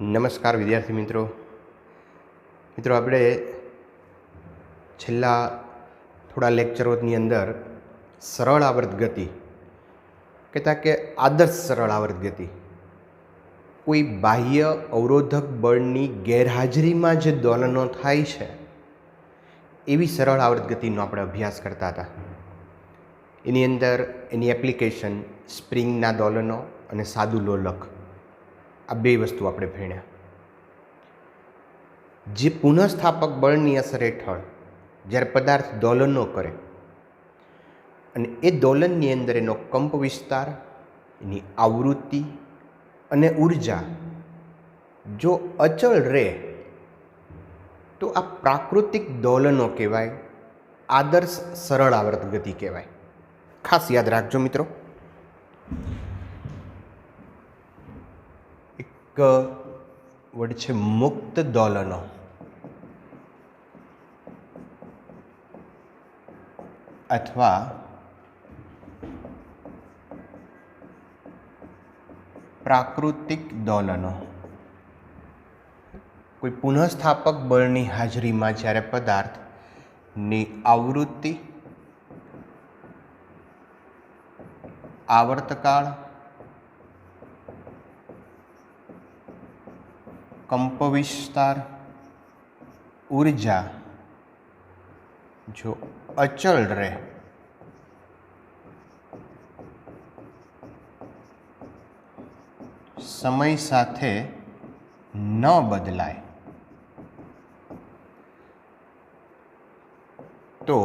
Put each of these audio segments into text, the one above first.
નમસ્કાર વિદ્યાર્થી મિત્રો. આપણે છેલ્લા થોડા લેક્ચરોની અંદર સરળ આવર્ત ગતિ કહેતા કે આદર્શ સરળ આવર્ત ગતિ કોઈ બાહ્ય અવરોધક બળની ગેરહાજરીમાં જે દોલનો થાય છે એવી સરળ આવર્ત ગતિનો આપણે અભ્યાસ કરતા હતા. એની અંદર એની એપ્લિકેશન સ્પ્રિંગના દોલનો અને સાદું લોલક, આ બે વસ્તુ આપણે ભણ્યા. જે પુનઃસ્થાપક બળની અસર હેઠળ જ્યારે પદાર્થ દોલનો કરે અને એ દોલનની અંદર એનો કંપ વિસ્તાર, એની આવૃત્તિ અને ઉર્જા જો અચળ રહે તો આ પ્રાકૃતિક દોલનો કહેવાય, આદર્શ સરળ આવર્ત ગતિ કહેવાય. ખાસ યાદ રાખજો મિત્રો. એક વર્ડ છે મુક્ત દોલનો. અથવા પ્રાકૃતિક દોલનો. કોઈ પુનઃસ્થાપક બળની હાજરીમાં જ્યારે પદાર્થની આવૃત્તિ, આવર્તકાળ, કંપ વિસ્તાર, ઉર્જા જો અચળ રહે સમય સાથે ન બદલાય તો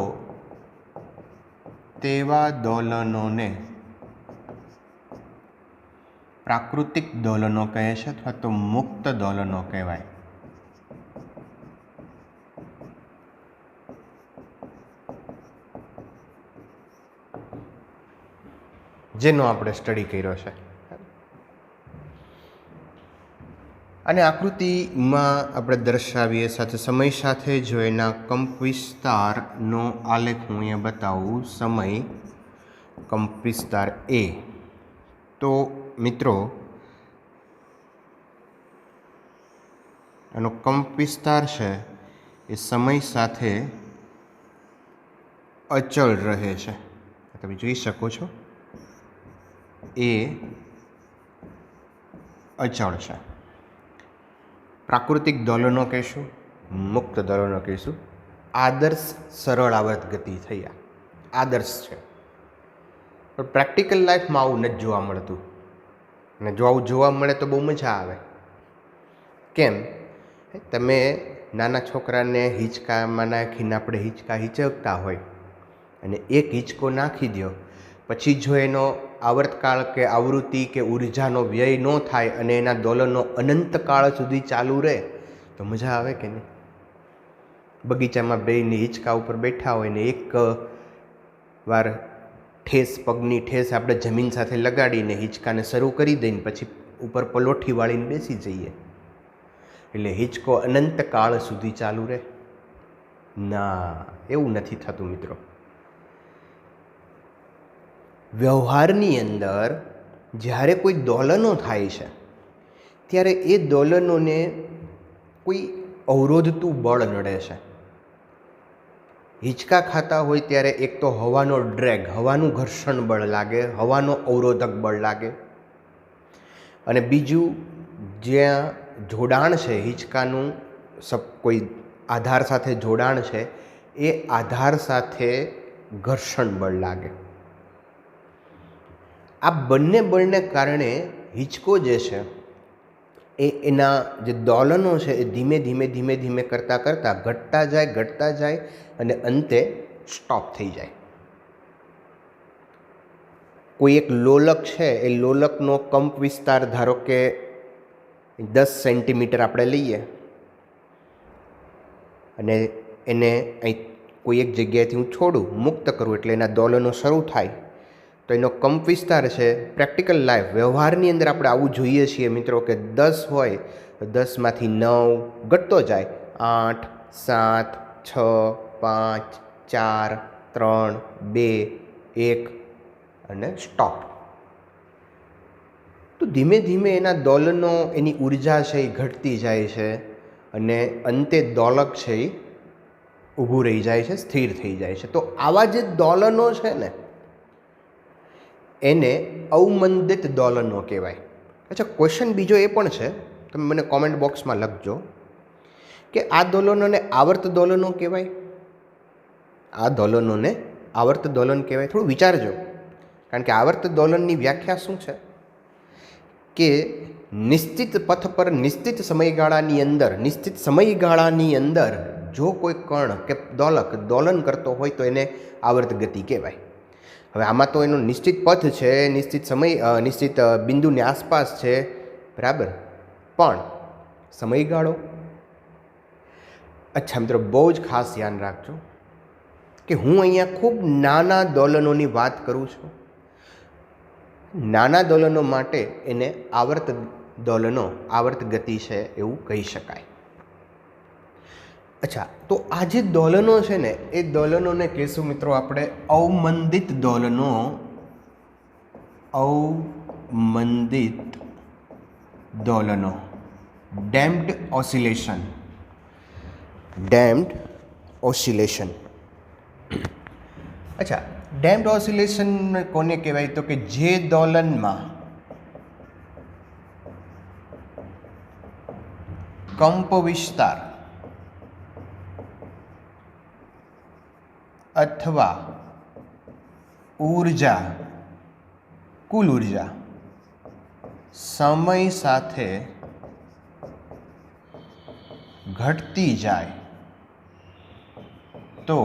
તેવા દોલનોને પ્રાકૃતિક દોલનો કહે છે અથવા તો મુક્ત દોલનો કહેવાય. જેનો આપણે સ્ટડી કર્યો છે. અને આકૃતિમાં આપણે દર્શાવીએ સાથે સમય સાથે જો એના કંપ વિસ્તારનો આલેખ હું અહીંયા બતાવું. સમય કંપ વિસ્તાર એ, તો મિત્રો એનો કંપ વિસ્તાર છે એ સમય સાથે અચળ રહે છે. તમે જોઈ શકો છો એ અચળ છે. પ્રાકૃતિક દોલનો કહીશું, મુક્ત દોલનો કહીશું. આદર્શ સરળ આવર્ત ગતિ થઈ. આદર્શ છે, પણ પ્રેક્ટિકલ લાઈફમાં આવું નથી જોવા મળતું. અને જો આવું જોવા મળે તો બહુ મજા આવે. કેમ? તમે નાના છોકરાને હિંચકામાં નાખીને આપણે હિંચકા હિંચકતા હોય અને એક હિંચકો નાખી દો, પછી જો એનો આવર્તકાળ કે આવૃત્તિ કે ઉર્જાનો વ્યય ન થાય અને એના દોલનો અનંતકાળ સુધી ચાલુ રહે તો મજા આવે કે નહીં? બગીચામાં બેયને હિંચકા ઉપર બેઠા હોય ને એક વાર પગની ઠેસ આપણે જમીન સાથે લગાડીને હિંચકાને શરૂ કરી દઈને પછી ઉપર પલોઠી વાળીને બેસી જઈએ એટલે હિંચકો અનંતકાળ સુધી ચાલુ રહે? ના, એવું નથી થતું મિત્રો. વ્યવહારની અંદર જ્યારે કોઈ દોલનો થાય છે ત્યારે એ દોલનોને કોઈ અવરોધતું બળ નડે છે. હિંચકા ખાતા હોય ત્યારે એક તો હવાનો ડ્રેગ, હવાનું ઘર્ષણ બળ લાગે, હવાનો અવરોધક બળ લાગે. અને બીજું, જ્યાં જોડાણ છે હિંચકાનું, કોઈ આધાર સાથે જોડાણ છે, એ આધાર સાથે ઘર્ષણ બળ લાગે. આ બંને બળને કારણે હિંચકો જે છે એ એના જે દોલનો છે એ ધીમે ધીમે ધીમે ધીમે કરતાં ઘટતા જાય અને અંતે સ્ટોપ થઈ જાય. કોઈ એક લોલક છે, એ લોલકનો કંપ વિસ્તાર ધારો કે 10 સેન્ટીમીટર આપણે લઈએ અને એને અહીં કોઈ એક જગ્યાએથી હું છોડું, મુક્ત કરું એટલે એના દોલનો શરૂ થાય તો એનો કંપ વિસ્તાર છે. પ્રેક્ટિકલ લાઈફ વ્યવહારની અંદર આપણે આવું જોઈએ છીએ મિત્રો કે 10 હોય તો 10માંથી 9 ઘટતો જાય, 8, 7, 6, 5, 4, 3, 2, 1 અને સ્ટોપ. તો તો ધીમે ધીમે એના દોલનો, એની ઉર્જા છે એ ઘટતી જાય છે અને અંતે દોલક છે એ ઊભું રહી જાય છે, સ્થિર થઈ જાય છે. તો આવા જે દોલનો છે ને એને અવમંદિત દોલનો કહેવાય. અચ્છા, ક્વેશ્ચન બીજો એ પણ છે, તમે મને કોમેન્ટ બોક્સમાં લખજો કે આ દોલનોને આવર્ત દોલનો કહેવાય, આ દોલનોને આવર્ત દોલન કહેવાય. થોડું વિચારજો, કારણ કે આવર્ત દોલનની વ્યાખ્યા શું છે કે નિશ્ચિત પથ પર નિશ્ચિત સમયગાળાની અંદર જો કોઈ કણ કે દોલક દોલન કરતો હોય તો એને આવર્ત ગતિ કહેવાય. હવે આમાં તો એનો નિશ્ચિત પથ છે, નિશ્ચિત બિંદુની આસપાસ છે, બરાબર, પણ સમયગાળો. અચ્છા મિત્રો, બહુ જ ખાસ ધ્યાન રાખજો કે હું અહીંયા ખૂબ નાના દોલનોની વાત કરું છું. નાના દોલનો માટે એને આવર્ત દોલનો, આવર્ત ગતિ છે એવું કહી શકાય. અચ્છા, તો આ જે દોલનો છે ને એ દોલનોને કહીશું મિત્રો આપણે અવમંદિત દોલનો. અવમંદિત દોલનો, ડેમ્પ્ડ ઓસિલેશન. Damped oscillation. અચ્છા, ડેમ્પ્ડ ઓસિલેશન કોને કહેવાય? તો કે જે દોલનમાં કંપ વિસ્તાર અથવા ઊર્જા, કુલ ઊર્જા સમય સાથે ઘટતી જાય તો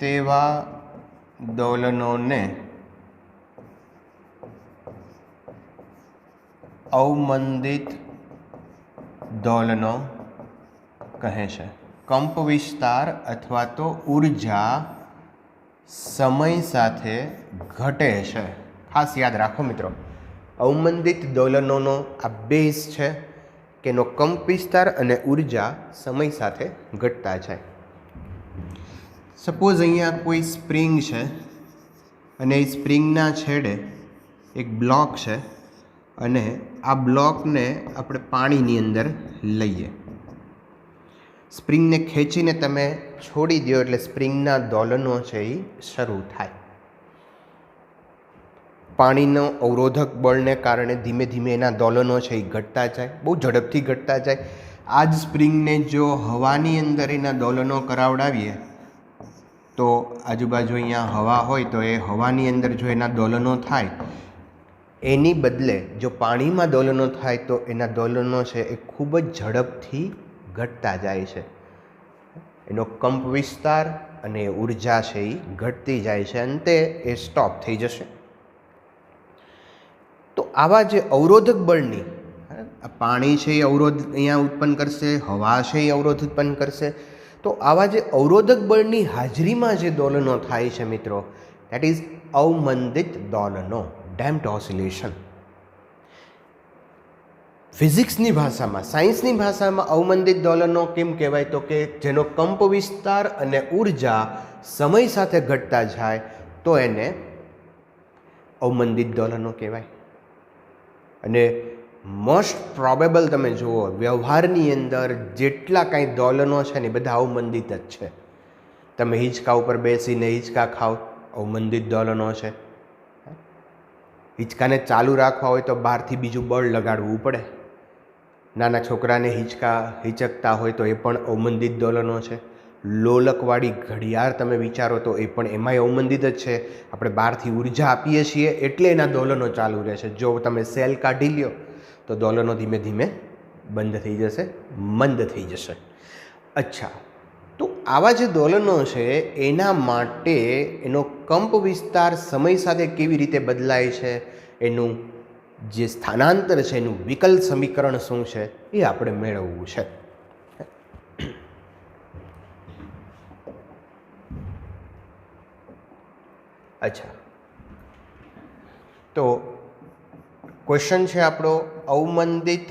તેવા દોલનોને અવમંદિત દોલનો કહે છે. કંપ વિસ્તાર અથવા તો ઊર્જા સમય સાથે ઘટે છે. ખાસ યાદ રાખો મિત્રો, અવમંદિત દોલનોનો આ બેઝ છે કે એનો કંપ વિસ્તાર અને ઊર્જા સમય સાથે ઘટતા જાય. સપોઝ અહીંયા કોઈ સ્પ્રિંગ છે અને એ સ્પ્રિંગના છેડે એક બ્લોક છે અને આ બ્લોકને આપણે પાણીની અંદર લઈએ. સ્પ્રિંગને ખેંચીને તમે છોડી દો એટલે સ્પ્રિંગના દોલનો છે એ શરૂ થાય. પાણીનો અવરોધક બળને કારણે ધીમે ધીમે એના દોલનો છે એ ઘટતા જાય, બહુ ઝડપથી ઘટતા જાય. આ જ સ્પ્રિંગને જો હવાની અંદર એના દોલનો કરાવડાવીએ તો આજુબાજુ અહીંયા હવા હોય તો એ હવાની અંદર જો એના દોલનો થાય, એની બદલે જો પાણીમાં દોલનો થાય તો એના દોલનો છે એ ખૂબ જ ઝડપથી ઘટતા જાય છે. એનો કંપ વિસ્તાર અને ઊર્જા છે એ ઘટતી જાય છે, અંતે એ સ્ટોપ થઈ જશે. તો આવા જે અવરોધક બળની, પાણી છે એ અવરોધ અહીંયા ઉત્પન્ન કરશે, હવા છે એ અવરોધ ઉત્પન્ન કરશે. તો આવા જે અવરોધક બળની હાજરીમાં જે દોલનો થાય છે મિત્રો, દેટ ઇઝ અવમંદિત દોલનો, ડેમ્પ્ડ ઓસિલેશન. ફિઝિક્સની ભાષામાં, સાયન્સની ભાષામાં અવમંદિત દોલનો કેમ કહેવાય? તો કે જેનો કંપ વિસ્તાર અને ઊર્જા સમય સાથે ઘટતા જાય તો એને અવમંદિત દોલનો કહેવાય. અને મોસ્ટ પ્રોબેબલ તમે જુઓ, વ્યવહારની અંદર જેટલા કાંઈ દોલનો છે ને એ બધા અવમંદિત જ છે. તમે હિંચકા ઉપર બેસીને હિંચકા ખાઓ, અવમંદિત દોલનો છે. હિંચકાને ચાલુ રાખવા હોય તો બહારથી બીજું બળ લગાડવું પડે. નાના છોકરાને હિંચકતા હોય તો એ પણ અવમંદિત દોલનો છે. લોલકવાળી ઘડિયાળ તમે વિચારો તો એ પણ એમાંય અવમંદિત જ છે. આપણે બહારથી ઉર્જા આપીએ છીએ એટલે એના દોલનો ચાલુ રહે છે. જો તમે સેલ કાઢી લ્યો તો દોલનો ધીમે ધીમે બંધ થઈ જશે, મંદ થઈ જશે. અચ્છા, તો આવા જે દોલનો છે એના માટે એનો કંપ વિસ્તાર સમય સાથે કેવી રીતે બદલાય છે, એનું જે સ્થાનાંતર છે, એનું વિકલ સમીકરણ શું છે એ આપણે મેળવવું છે. અચ્છા, તો ક્વેશ્ચન છે આપણો, અવમંદિત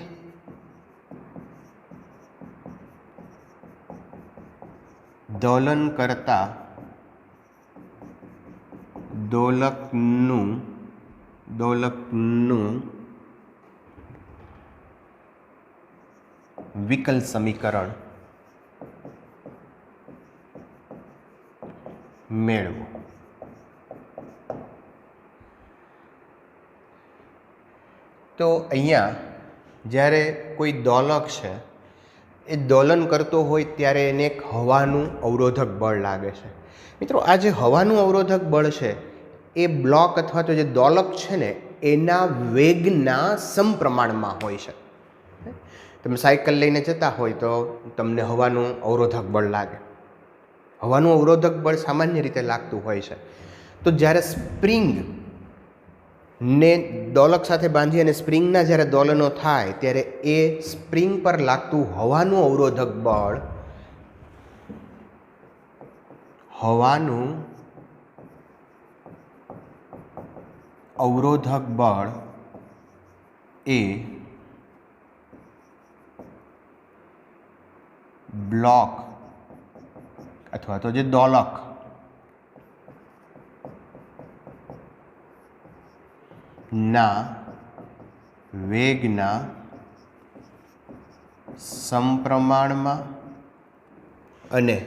દોલન કરતા દોલકનું દોલકનું વિકલ સમીકરણ મેળવો. તો અહીંયા જ્યારે કોઈ દોલક છે એ દોલન કરતો હોય ત્યારે એને એક હવાનું અવરોધક બળ લાગે છે. મિત્રો, આ જે હવાનું અવરોધક બળ છે એ બ્લોક અથવા તો જે દોલક છે ને એના વેગના સમપ્રમાણમાં હોય છે. તમે સાયકલ લઈને જતા હોય તો તમને હવાનું અવરોધક બળ લાગે. હવાનું અવરોધક બળ સામાન્ય રીતે લાગતું હોય છે. તો જ્યારે સ્પ્રિંગ ને દોલક સાથે બાંધી અને સ્પ્રિંગના જ્યારે દોલનો થાય ત્યારે એ સ્પ્રિંગ પર લાગતું હવાનું અવરોધક બળ એ બ્લોક અથવા તો જે દોલક ના વેગના સમપ્રમાણમાં અને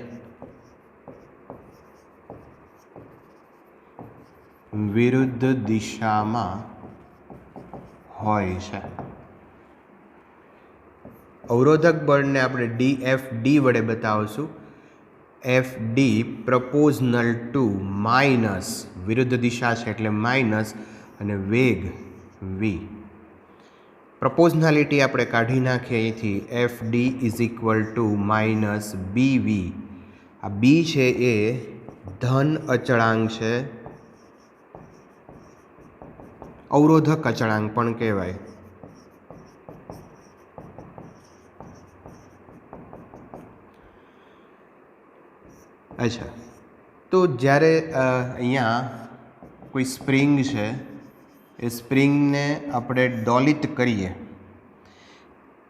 વિરુદ્ધ દિશામાં હોય છે. અવરોધક બળને આપણે DFD વડે બતાવશું. FD પ્રપોઝનલ ટુ માઇનસ, વિરુદ્ધ દિશા છે એટલે માઇનસ, અને વેગ V. પ્રપોઝનાલિટી આપણે કાઢી નાખીએ અહીંથી. FD is equal to minus BV. આ B છે એ ધન અચળાંક છે, અવરોધક અચળાંક પણ કહેવાય. અચ્છા, તો જ્યારે અહીંયા કોઈ સ્પ્રિંગ છે એ સ્પ્રિંગને આપણે દોલિત કરીએ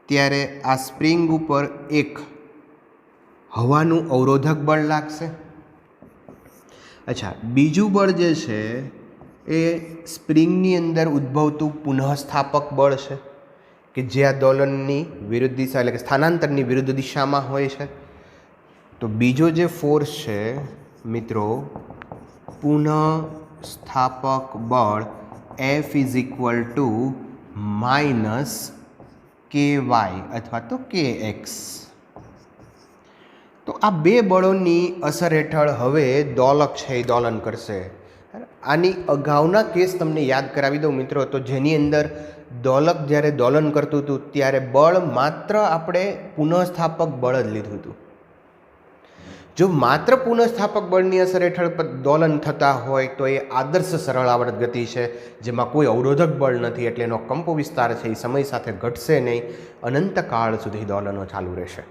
ત્યારે આ સ્પ્રિંગ ઉપર એક હવાનું અવરોધક બળ લાગશે. અચ્છા, બીજું બળ જે છે એ સ્પ્રિંગની અંદર ઉદ્ભવતું પુનઃસ્થાપક બળ છે કે જે આ દોલનની વિરુદ્ધ દિશા એટલે કે સ્થાનાંતરની વિરુદ્ધ દિશામાં હોય છે. તો બીજો જે ફોર્સ છે મિત્રો, પુનઃસ્થાપક બળ F is equal to minus KY અથવા તો KX. તો આ બે બળોની અસર હેઠળ હવે દોલક છે એ દોલન કરશે. આની અગાઉના કેસ તમને યાદ કરાવી દઉં મિત્રો, તો જેની અંદર દોલક જ્યારે દોલન કરતું હતું ત્યારે બળ માત્ર આપણે પુનઃસ્થાપક બળ જ લીધું હતું. જો માત્ર પુનઃસ્થાપક બળની અસર હેઠળ દોલન થતા હોય તો એ આદર્શ સરળ આવર્ત ગતિ છે, જેમાં કોઈ અવરોધક બળ નથી, એટલે એનો કંપ વિસ્તાર છે એ સમય સાથે ઘટશે નહીં, અનંતકાળ સુધી દોલનો ચાલુ રહેશે.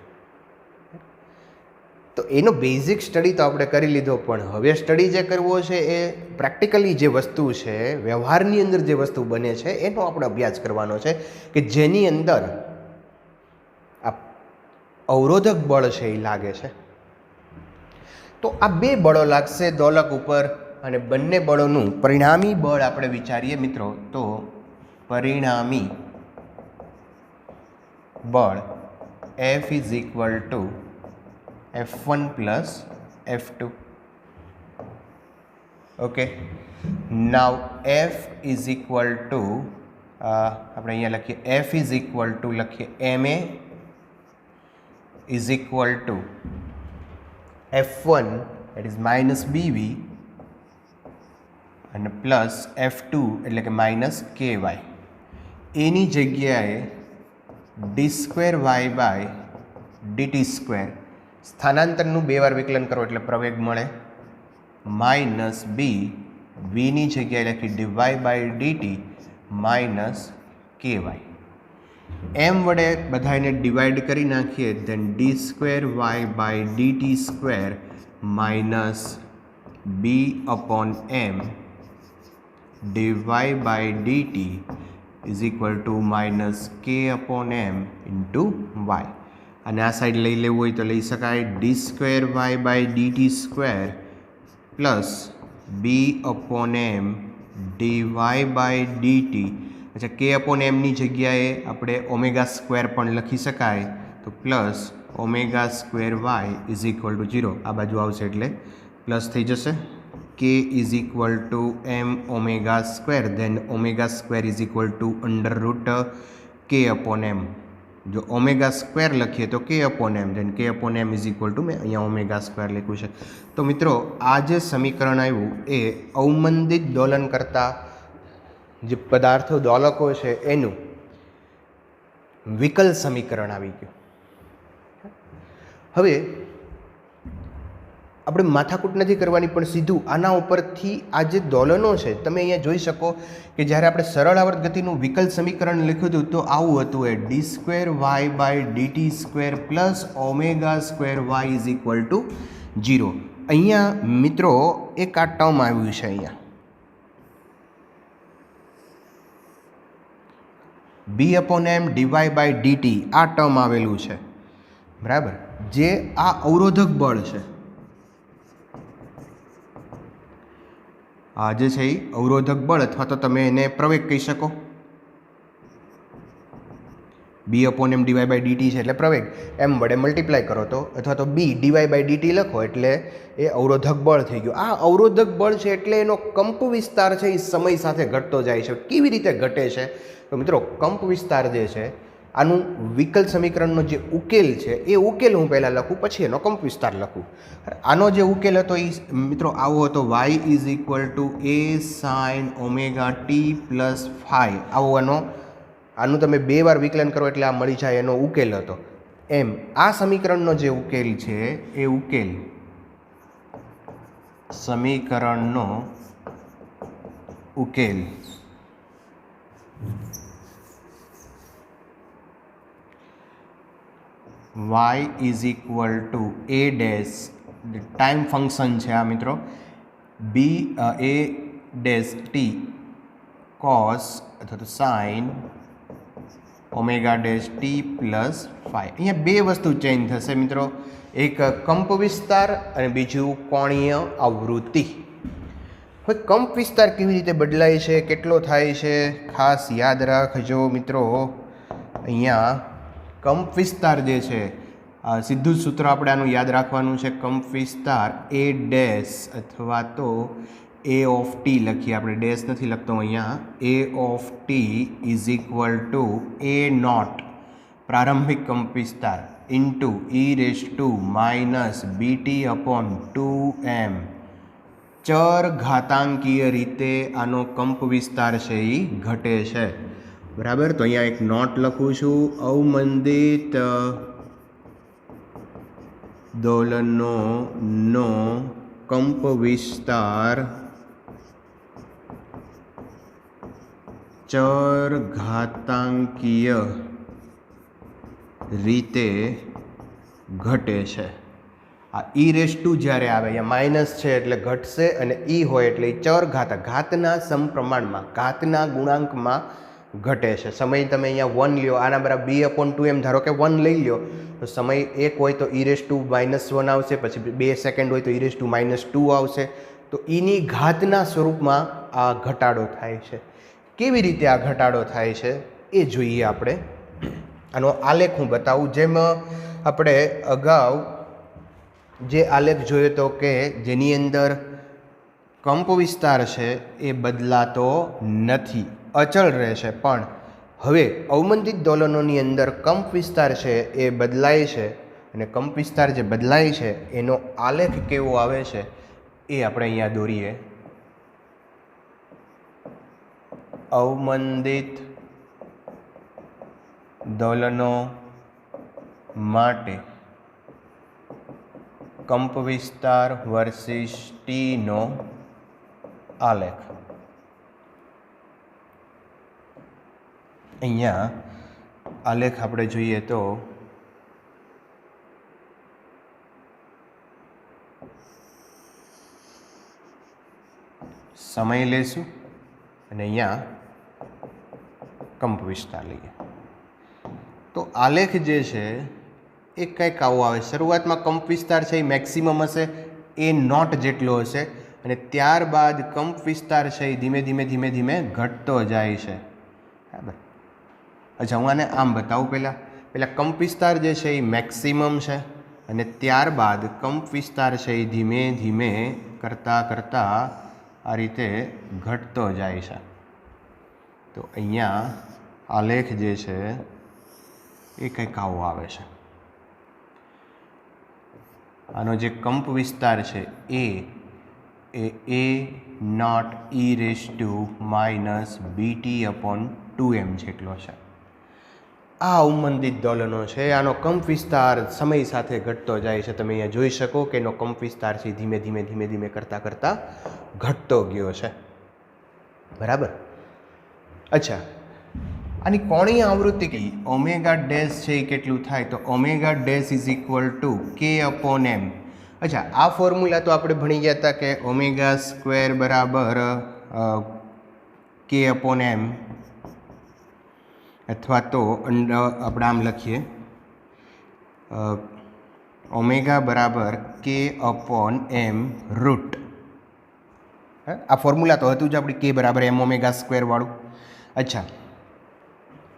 તો એનો બેઝિક સ્ટડી તો આપણે કરી લીધો, પણ હવે સ્ટડી જે કરવો છે એ પ્રેક્ટિકલી જે વસ્તુ છે, વ્યવહારની અંદર જે વસ્તુ બને છે એનો આપણે અભ્યાસ કરવાનો છે કે જેની અંદર આ અવરોધક બળ છે એ લાગે છે. તો આ બે બળો લાગશે દોલક ઉપર અને બંને બળોનું પરિણામી બળ આપણે વિચારીએ મિત્રો. તો પરિણામી બળ F is equal two F1 plus F2. Okay, now F is equal two આપણે અહીંયા લખીએ F ઇઝ ઇક્વલ ટુ લખીએ MA is equal two F1 that is minus BV અને પ્લસ F2 એટલે કે માઇનસ KY. એની જગ્યાએ d2y/dt², સ્થાનાંતરનું બે વાર વિકલન કરો એટલે પ્રવેગ મળે, માઇનસ બી, વીની જગ્યાએ લખી dy/dt માઇનસ KY. એમ વડે બધાને ડિવાઈડ કરી નાખીએ then d2y/dt² minus b/m dy/dt is equal to minus k/m into y. અને આ સાઈડ લઈ લેવું હોય તો લઈ શકાય d2y/dt² પ્લસ b/m dy/dt. अच्छा, k/mની જગ્યાએ આપણે ω² પણ લખી શકાય, તો plus ω²y is equal two 0. આ બાજુ આવશે એટલે પ્લસ થઈ જશે. k is equal to m⍵², then ω² is equal to √k/m. જો ω² લખીએ તો k/m, than k/m is equal two, મેં અહીંયા ω² લખ્યું છે. તો મિત્રો, આ જે સમીકરણ આવ્યું એ અવમંદિત દોલન કરતા જે પદાર્થો દોલકો છે એનું વિકલ સમીકરણ આવી ગયું. હવે આપણે માથાકૂટ નથી કરવાની, પણ સીધું આના ઉપરથી આ જે દોલનો છે તમે અહીંયા જોઈ શકો કે જ્યારે આપણે સરળ આવર્ત ગતિનું વિકલ સમીકરણ લખ્યું હતું તો આવું હતું, એ d²y/dt² plus ω²y is equal two 0. અહીંયા મિત્રો એક આ ટર્મ આવ્યું છે, અહીંયા b/m dy/dt આ ટર્મ આવેલું છે, બરાબર, જે આ અવરોધક બળ છે. આ જે છે એ અવરોધક બળ, અથવા તો તમે એને પ્રવેગ કહી શકો. b/m dy/dt છે એટલે પ્રવેગ, m વડે મલ્ટીપ્લાય કરો તો, અથવા તો b dy/dt લખો એટલે એ અવરોધક બળ થઈ ગયું. આ અવરોધક બળ છે એટલે એનો કંપ વિસ્તાર છે એ સમય સાથે ઘટતો જાય છે. કેવી રીતે ઘટે છે? તો મિત્રો, કંપ વિસ્તાર જે છે આનું વિકલ સમીકરણનો જે ઉકેલ છે એ ઉકેલ હું પહેલાં લખું, પછી એનો કંપ વિસ્તાર લખું. આનો જે ઉકેલ હતો એ મિત્રો આવો હતો, y is equal to a sin ωt plus phi. આવો આનું તમે 2 વાર વિકલન કરો એટલે આ મળી જાય, એનો ઉકેલ હતો. એમ આ સમીકરણનો જે ઉકેલ છે એ ઉકેલ સમીકરણનો ઉકેલ y is equal to a dash, time function છે આ મિત્રો, a'(t) cos અથવા તો sin ω'(t) પ્લસ ફાઈ. અહીંયા બે વસ્તુ ચેન્જ થશે મિત્રો, એક કંપ વિસ્તાર અને બીજું કોણીય આવૃત્તિ. હવે કંપ વિસ્તાર કેવી રીતે બદલાય છે, કેટલો થાય છે, ખાસ યાદ રાખજો મિત્રો. અહીંયા કંપ વિસ્તાર જે છે, સીધું જ સૂત્ર આપણે આનું યાદ રાખવાનું છે. કંપ વિસ્તાર a ડેશ અથવા તો a(t) લખીએ, આપણે ડેશ નથી લખતો અહીંયા, a(t) is equal to a0 પ્રારંભિક કંપ વિસ્તાર ઇન્ટુ e⁻bt/2m. ચર ઘાતાંકીય રીતે આનો કંપ વિસ્તાર છે એ ઘટે છે, બરાબર. તો અહીંયા એક નોટ લખું છું, અવમંદિત દોલનોનો કંપ વિસ્તાર ચર ઘાતાંકીય રીતે ઘટે છે. આ e⁻ જ્યારે આવે, અહીંયા માઇનસ છે એટલે ઘટશે, અને e હોય એટલે ચર ઘાતના સમપ્રમાણમાં, ઘાતના ગુણાંકમાં ઘટે છે. સમય તમે અહીંયા 1 લ્યો, આના બરાબર b/2m, ધારો કે 1 લઈ લ્યો તો સમય 1 હોય તો e⁻1 આવશે, પછી 2 સેકન્ડ હોય તો e⁻2 આવશે. તો eની ઘાતના સ્વરૂપમાં આ ઘટાડો થાય છે. કેવી રીતે આ ઘટાડો થાય છે એ જોઈએ આપણે. આનો આલેખ હું બતાવું. જેમ આપણે અગાઉ જે આલેખ જોયો તો કે જેની અંદર કંપ વિસ્તાર છે એ બદલાતો નથી, અચળ રહેશે, પણ હવે અવમંદિત દોલનોની અંદર કંપ વિસ્તાર છે એ બદલાય છે, અને કંપ વિસ્તાર જે બદલાય છે એનો આલેખ કેવો આવે છે એ આપણે અહીંયા દોરીએ. અવમંદિત દોલનો માટે કંપ વિસ્તાર વર્સિસ ટીનો આલેખ. અહીંયા આલેખ આપણે જોઈએ તો સમય લેશું અને અહીંયા કંપ વિસ્તાર લઈએ. તો આલેખ જે છે એ કંઈક આવો આવે. શરૂઆતમાં કંપ વિસ્તાર છે એ મેક્સિમમ હશે, a0 જેટલો હશે, અને ત્યારબાદ કંપ વિસ્તાર છે એ ધીમે ધીમે ધીમે ધીમે ઘટતો જાય છે, બરાબર. અચ્છા, હું આને આમ બતાવું. પહેલાં કંપ વિસ્તાર જે છે એ મેક્સિમમ છે અને ત્યારબાદ કંપ વિસ્તાર છે એ ધીમે ધીમે કરતાં આ રીતે ઘટતો જાય છે. તો અહીંયા આલેખ જે છે એ કંઈક આવો આવે છે. આનો જે કંપ વિસ્તાર છે એ નોટ e⁻BT/2m જેટલો છે. આ અવમંદિત દોલનો છે. આનો કંપ વિસ્તાર સમય સાથે ઘટતો જાય છે. તમે અહીંયા જોઈ શકો કે એનો કંપ વિસ્તાર છે ધીમે ધીમે કરતાં ઘટતો ગયો છે, બરાબર. અચ્છા, આની કોણીય આવૃત્તિ કઈ ઓમેગા ડેશ છે એ કેટલું થાય? તો omega dash is equal to k/m. અચ્છા, આ ફોર્મ્યુલા તો આપણે ભણી ગયા હતા કે ઓમેગા સ્ક્વેર બરાબર k/m, અથવા તો આપણે આમ લખીએ ઓમેગા બરાબર k/m રૂટ. આ ફોર્મ્યુલા તો હતું જ આપણે k બરાબર m ઓમેગા સ્ક્વેર વાળું. અચ્છા,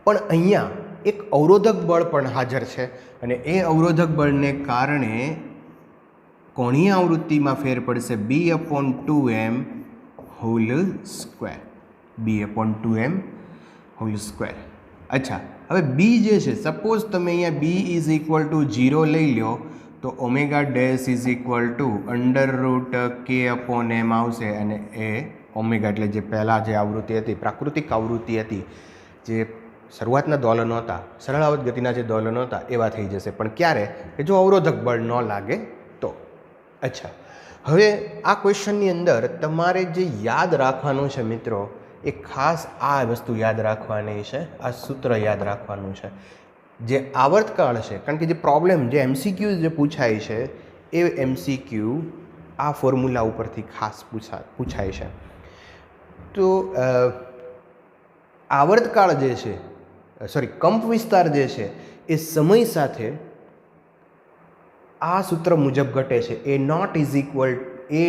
પણ અહીંયા એક અવરોધક બળ પણ હાજર છે અને એ અવરોધક બળને કારણે કોણીય આવૃત્તિમાં ફેર પડશે b/2m whole square. b/2m whole square. અચ્છા, હવે બી જે છે, સપોઝ તમે અહીંયા બી ઇઝ ઇક્વલ ટુ 0 લઈ લો તો omega dash is equal to √k/m આવશે. અને એ ઓમેગા એટલે જે પહેલાં જે આવૃત્તિ હતી, પ્રાકૃતિક આવૃત્તિ હતી, જે શરૂઆતના દોલનો હતા, સરળાવત ગતિના જે દોલનો હતા એવા થઈ જશે. પણ ક્યારે? કે જો અવરોધક બળ ન લાગે તો. અચ્છા, હવે આ ક્વેશ્ચનની અંદર તમારે જે યાદ રાખવાનું છે મિત્રો, એ ખાસ આ વસ્તુ યાદ રાખવાની છે, આ સૂત્ર યાદ રાખવાનું છે. જે આવર્તકાળ છે, કારણ કે જે પ્રોબ્લેમ, જે MCQ જે પૂછાય છે એ MCQ આ ફોર્મ્યુલા ઉપરથી ખાસ પૂછાય છે. તો આવર્તકાળ જે છે, કંપ વિસ્તાર જે છે એ સમય સાથે આ સૂત્ર મુજબ ઘટે છે. A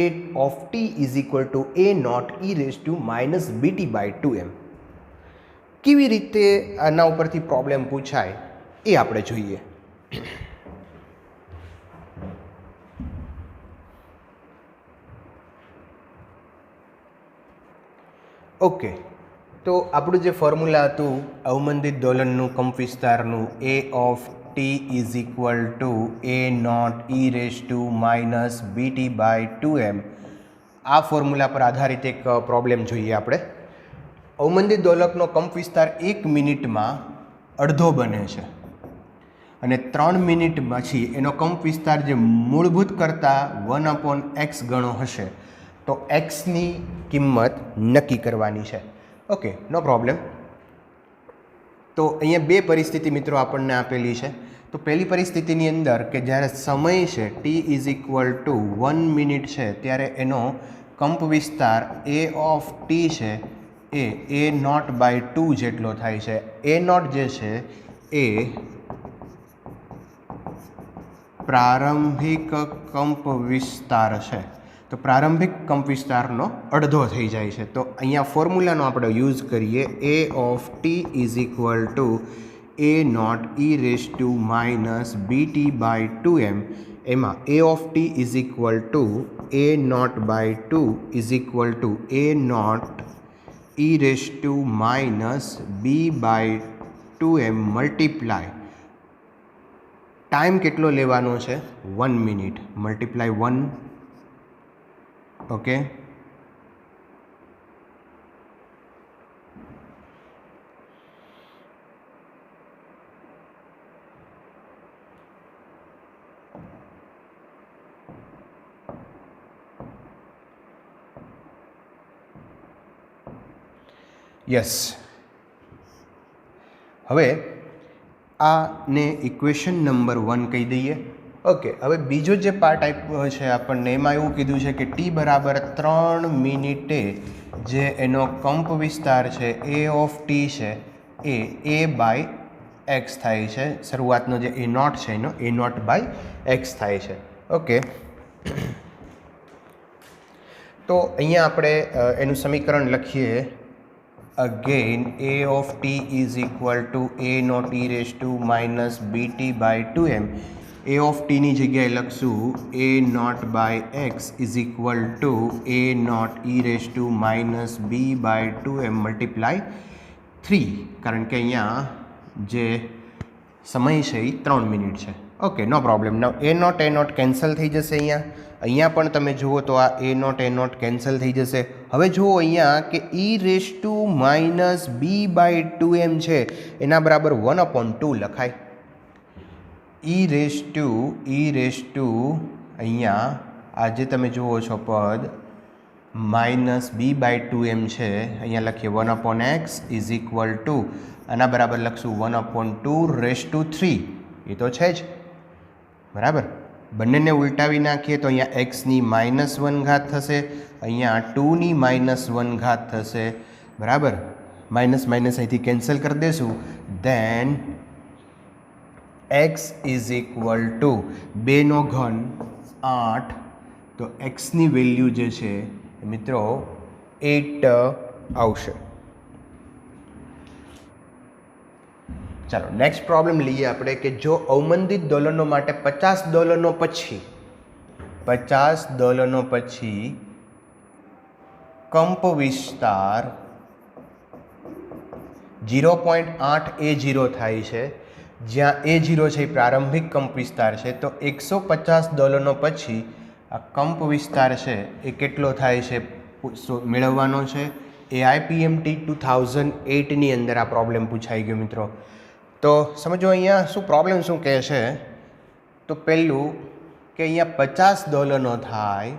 of t is equal to a0 e⁻BT/2m. કેવી રીતે આના ઉપરથી પ્રોબ્લેમ પૂછાય એ આપણે જોઈએ. ઓકે, તો આપણું જે ફોર્મ્યુલા હતું અવમંદિત દોલનનું કંપ વિસ્તારનું, A of t is equal to a0 e⁻BT/2m, આ ફોર્મ્યુલા પર આધારિત એક પ્રોબ્લેમ જોઈએ આપણે. અવમંદિત દોલકનો કંપ વિસ્તાર 1 મિનિટમાં અડધો બને છે અને 3 મિનિટ પછી એનો કંપ વિસ્તાર જે મૂળભૂત કરતાં 1/x ગણો હશે. તો એક્સની કિંમત નક્કી કરવાની છે. ઓકે, નો પ્રોબ્લેમ. તો અહીંયા બે પરિસ્થિતિ મિત્રો આપણને આપેલી છે. તો પહેલી પરિસ્થિતિની અંદર કે જ્યારે સમય છે t is equal two 1 minute છે ત્યારે એનો કંપ વિસ્તાર a ઓફ t છે એ a0/2 જેટલો થાય છે. a0 જે છે એ પ્રારંભિક કંપ વિસ્તાર છે. તો પ્રારંભિક કંપ વિસ્તારનો અડધો થઈ જાય છે. તો અહીંયા ફોર્મ્યુલાનો આપણે યુઝ કરીએ. a of t is equal to a0 e⁻BT/2m. એમાં a of t is equal two a0/2 is equal to a0 e⁻B/2m multiply time કેટલો લેવાનો છે? 1 મિનિટ મલ્ટીપ્લાય 1. Okay, yes. હવે આને ઇક્વેશન નંબર 1 કહી દઈએ. ઓકે, હવે બીજો જે પાર્ટ આપ્યો છે આપણને, એમાં એવું કીધું છે કે t બરાબર 3 મિનિટે જે એનો કંપ વિસ્તાર છે a ઓફ t છે એ a/x થાય છે. શરૂઆતનો જે a0 છે એનો a0/x થાય છે. ઓકે, તો અહીંયા આપણે એનું સમીકરણ લખીએ. Again a of t is equal to a naught e raised to minus bt by 2m. a of t ની જગ્યાએ લખશું a naught by x is equal to a naught e raised to minus b by 2m multiply 3, કારણ કે અહીંયા જે સમય છે એ 3 minute છે. ઓકે, નો પ્રોબ્લેમ. નવ એ નોટ કેન્સલ થઈ જશે. અહીંયા પણ તમે જુઓ તો આ એ નોટ કેન્સલ થઈ જશે. હવે જુઓ અહીંયા કે e raise to minus b by 2m છે એના બરાબર 1/2 લખાય. ઈ રેસ ટુ અહીંયા આ જે તમે જુઓ છો પદ માઇનસ બી બાય 2m છે, અહીંયા લખીએ 1/x ઇઝ ઇક્વલ ટુ આના બરાબર લખશું 1/2 રેસ ટુ 3. એ તો છે જ, બરાબર. બંનેને ઉલટાવી નાખીએ તો અહીંયા એક્સની -1 થશે, અહીંયા 2ની -1 થશે, બરાબર. માઇનસ અહીંથી કેન્સલ કરી દેશું. Then x is equal to 2 નો ઘન 8, તો એક્સની વેલ્યુ જે છે મિત્રો 8 આવશે. ચાલો નેક્સ્ટ પ્રોબ્લેમ લઈએ આપણે કે જો અવમંદિત દોલનો માટે 50 દોલનો પછી કંપ વિસ્તાર 0.8 A0 થાય છે, જ્યાં A0 છે એ પ્રારંભિક કંપ વિસ્તાર છે, તો 150 દોલનો પછી આ કંપ વિસ્તાર છે એ કેટલો થાય છે મેળવવાનો છે. એ IPMT 2008ની અંદર આ પ્રોબ્લેમ પૂછાઈ ગયો મિત્રો. તો સમજો અહીંયા શું પ્રોબ્લેમ શું કહે છે. તો પહેલું કે અહીંયા 50 દોલનો થાય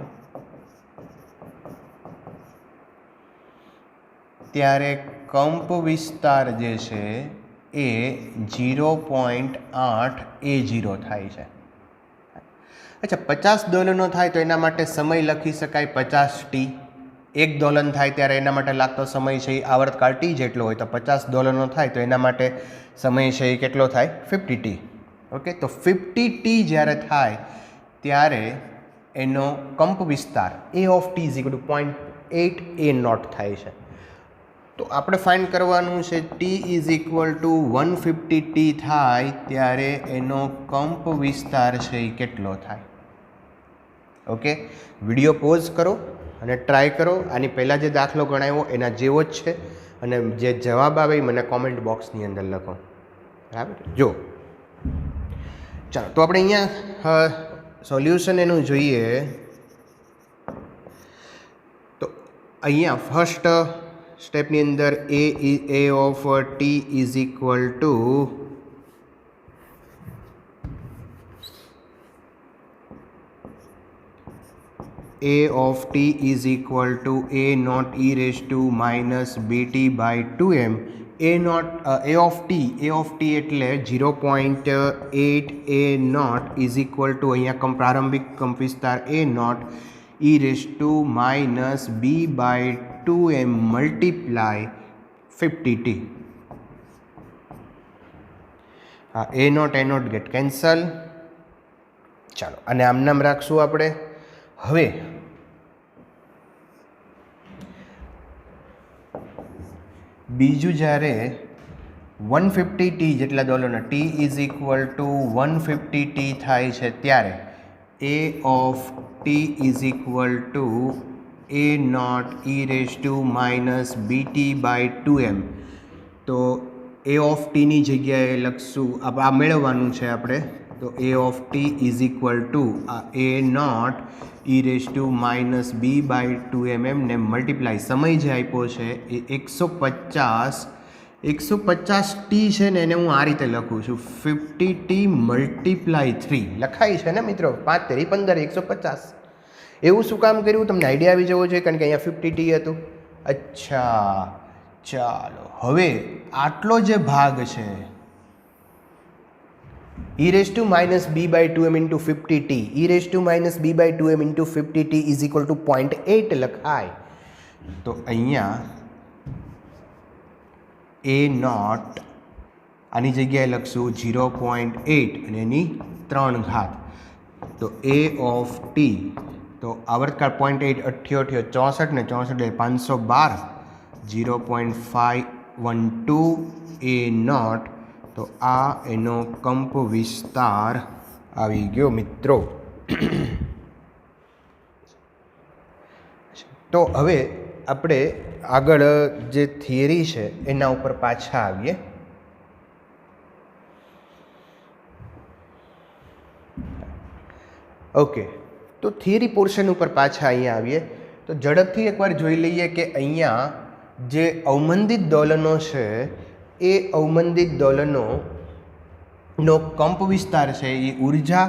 ત્યારે કંપ વિસ્તાર જે છે એ 0.8 A0 થાય છે. અચ્છા, 50 દોલનો થાય તો એના માટે સમય લખી શકાય 50t. 1 દોલન થાય ત્યારે એના માટે લાગતો સમય છે એ આવર્તકાળ t જેટલો હોય, તો 50 દોલનો થાય તો એના માટે સમય છે એ કેટલો થાય 50t. ઓકે, તો 50t જ્યારે થાય ત્યારે એનો કંપ વિસ્તાર a of t is equal to 0.8 A0 થાય છે. તો આપણે ફાઇન્ડ કરવાનું છે t is equal to 150t થાય ત્યારે એનો કંપ વિસ્તાર છે એ કેટલો થાય. ઓકે, વિડીયો પોઝ કરો અને ટ્રાય કરો. આની પહેલાં જે દાખલો ગણાવ્યો એના જેવો જ છે, અને જે જવાબ આવે એ મને કોમેન્ટ બોક્સની અંદર લખો, બરાબર. જો ચાલો, તો આપણે અહીંયા સોલ્યુશન એનું જોઈએ. તો અહીંયા ફર્સ્ટ સ્ટેપની અંદર a of t is equal to a of t is equal to a naught e raised to minus bt by 2m. a of t એટલે 0.8 A0 is equal to અહીંયા પ્રારંભિક કંપ વિસ્તાર A0 e raised to minus b by 2m multiply 50t. A0 get cancel. ચાલો, અને આમ નામ રાખશું આપણે. હવે બીજું જ્યારે 150t જેટલા દોલનો t is equal to 150t થાય છે ત્યારે a of t is equal to A0 e raise to minus b t by 2m. તો a ઓફ ટીની જગ્યાએ લખશું, આ મેળવવાનું છે આપણે. તો a of t is equal to આ A0 e raise to minus b by 2m ને મલ્ટીપ્લાય સમય જે આપ્યો છે એ 150t છે ને, એને હું આ રીતે લખું છું 50t મલ્ટીપ્લાય 3 લખાય છે ને મિત્રો. 5 તેરી 15 150. એવું શું કામ કર્યું તમને આઈડિયા આવી જવો જોઈએ, કારણ કે અહીંયા 50t હતું. અચ્છા, ચાલો હવે આટલો જે ભાગ છે e raised to minus b by 2m into 50t, e raised to minus b by 2m into 50t is equal to 0.8 લખાય. તો અહીંયા A0 આની જગ્યાએ લખશું 0.8 અને એની 3 ઘાત. તો a of t તો આવર્તકાળ 0.8 64 ને 64 512 0.512 એ નોટ. તો આ એનો કંપ વિસ્તાર આવી ગયો મિત્રો. તો હવે આપણે આગળ જે થિયરી છે એના ઉપર પાછા આવીએ. ઓકે, તો થિયરી પોર્શન ઉપર પાછા અહીંયા આવીએ. તો ઝડપથી એકવાર જોઈ લઈએ કે અહીંયા જે અવમંદિત દોલનો છે એ અવમંદિત દોલનોનો કંપ વિસ્તાર છે એ ઉર્જા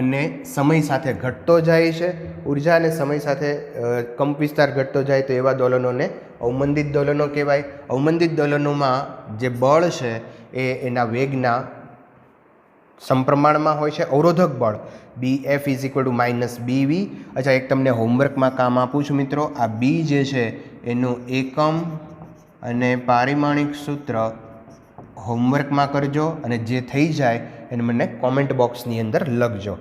અને સમય સાથે ઘટતો જાય છે. ઉર્જા અને સમય સાથે કંપ વિસ્તાર ઘટતો જાય તો એવા દોલનોને અવમંદિત દોલનો કહેવાય. અવમંદિત દોલનોમાં જે બળ છે એ એના વેગના સમપ્રમાણમાં હોય છે. અવરોધક બળ BF = -BV. અચ્છા, એક તમને હોમવર્કમાં કામ આપું છું મિત્રો. આ બી જે છે એનું એકમ અને પારિમાણિક સૂત્ર હોમવર્કમાં કરજો અને જે થઈ જાય એને મને કોમેન્ટ બોક્સની અંદર લખજો.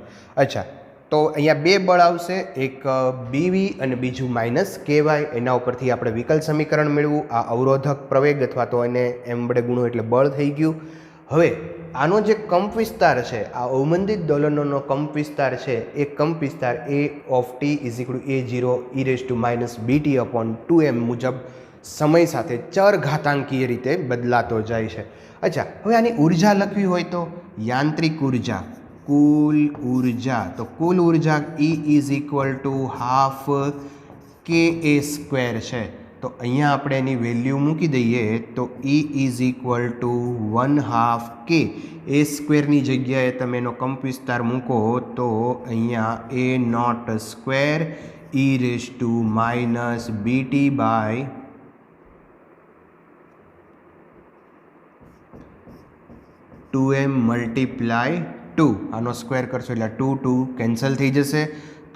અચ્છા, તો અહીંયા બે બળ આવશે, એક BV અને બીજું -KY. એના ઉપરથી આપણે વિકલ સમીકરણ મેળવું. આ અવરોધક પ્રવેગ અથવા તો એને એમ વડે ગુણો એટલે બળ થઈ ગયું. હવે આનો જે કંપ વિસ્તાર છે, આ અવમંદિત દોલનોનો કંપ વિસ્તાર છે, એ કંપ વિસ્તાર A(t) = A0 e -BT/2m મુજબ સમય સાથે ચર ઘાતાંકીય રીતે બદલાતો જાય છે. અચ્છા, હવે આની ઉર્જા લખવી હોય તો યાંત્રિક ઉર્જા, કુલ ઉર્જા. તો કુલ ઉર્જા E = ½ KA² છે. તો અહીંયા આપણે એની વેલ્યુ મૂકી દઈએ તો E = 1/2 K. A² જગ્યાએ તમે એનો કંપ વિસ્તાર મૂકો તો અહીંયા A02 e -BT/2m × 2. આનો સ્ક્વેર કરશો એટલે 2 કેન્સલ થઈ જશે.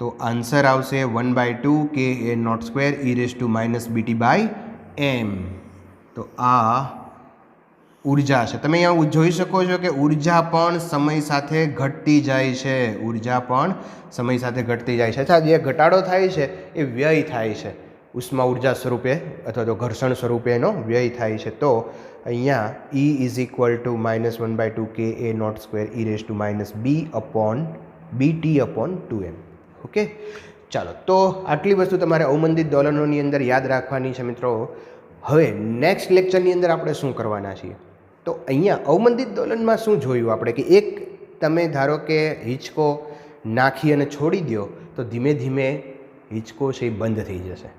તો આન્સર આવશે 1/2 KA02 e -BT/m. તો આ ઉર્જા છે. તમે અહીંયા જોઈ શકો છો કે ઉર્જા પણ સમય સાથે ઘટતી જાય છે. ઉર્જા પણ સમય સાથે ઘટતી જાય છે. અચ્છા, જે ઘટાડો થાય છે એ વ્યય થાય છે. ઉષ્મા ઉર્જા સ્વરૂપે અથવા તો ઘર્ષણ સ્વરૂપે એનો વ્યય થાય છે. તો અહીંયા E = -1/2 KA02 e -BT/2m. Okay, ચાલો. તો આટલી વસ્તુ તમારે અવમંદિત દોલનોની અંદર યાદ રાખવાની છે મિત્રો. હવે નેક્સ્ટ લેક્ચરની અંદર આપણે શું કરવાના છીએ? તો અહીંયા અવમંદિત દોલનમાં શું જોયું આપણે કે એક તમે ધારો કે હિંચકો નાખી અને છોડી દો તો ધીમે ધીમે હિંચકો છે એ બંધ થઈ જશે.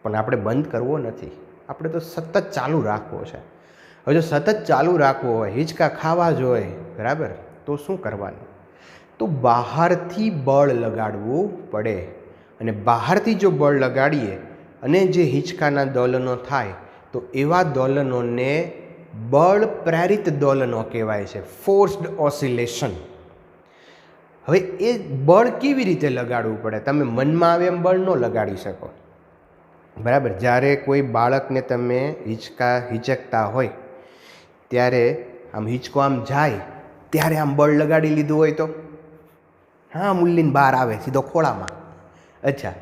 પણ આપણે બંધ કરવો નથી, આપણે તો સતત ચાલુ રાખવો છે. હવે જો સતત ચાલુ રાખવો હોય, હિંચકા ખાવા જ હોય, બરાબર, તો શું કરવાનું? તો બહારથી બળ લગાડવું પડે. અને બહારથી જો બળ લગાડીએ અને જે હિંચકાના દોલનો થાય તો એવા દોલનોને બળ પ્રેરિત દોલનો કહેવાય છે, ફોર્સ્ડ ઓસિલેશન. હવે એ બળ કેવી રીતે લગાડવું પડે? તમે મનમાં આવે એમ બળ ન લગાડી શકો, બરાબર. જ્યારે કોઈ બાળકને તમે હિંચકતા હોય ત્યારે આમ હિંચકો આમ જાય ત્યારે આમ બળ લગાડી લીધું હોય તો હા મુલ્લીને બહાર આવે સીધો ખોળામાં. અચ્છા,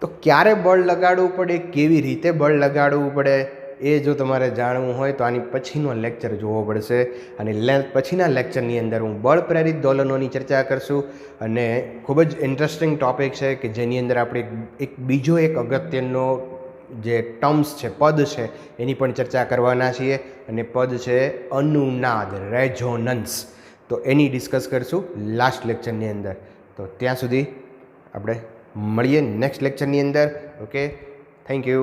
તો ક્યારે બળ લગાડવું પડે, કેવી રીતે બળ લગાડવું પડે, એ જો તમારે જાણવું હોય તો આની પછીનો લેક્ચર જોવો પડશે. અને પછીના લેક્ચરની અંદર હું બળ પ્રેરિત દોલનોની ચર્ચા કરશું. અને ખૂબ જ ઇન્ટરેસ્ટિંગ ટૉપિક છે કે જેની અંદર આપણે બીજો એક અગત્યનો જે ટર્મ્સ છે, પદ છે, એની પણ ચર્ચા કરવાના છીએ. અને પદ છે અનુનાદ, રેઝોનન્સ. તો એની ડિસ્કસ કરશું લાસ્ટ લેક્ચરની અંદર. તો ત્યાં સુધી આપણે મળીએ નેક્સ્ટ લેક્ચરની અંદર. Okay, thank you.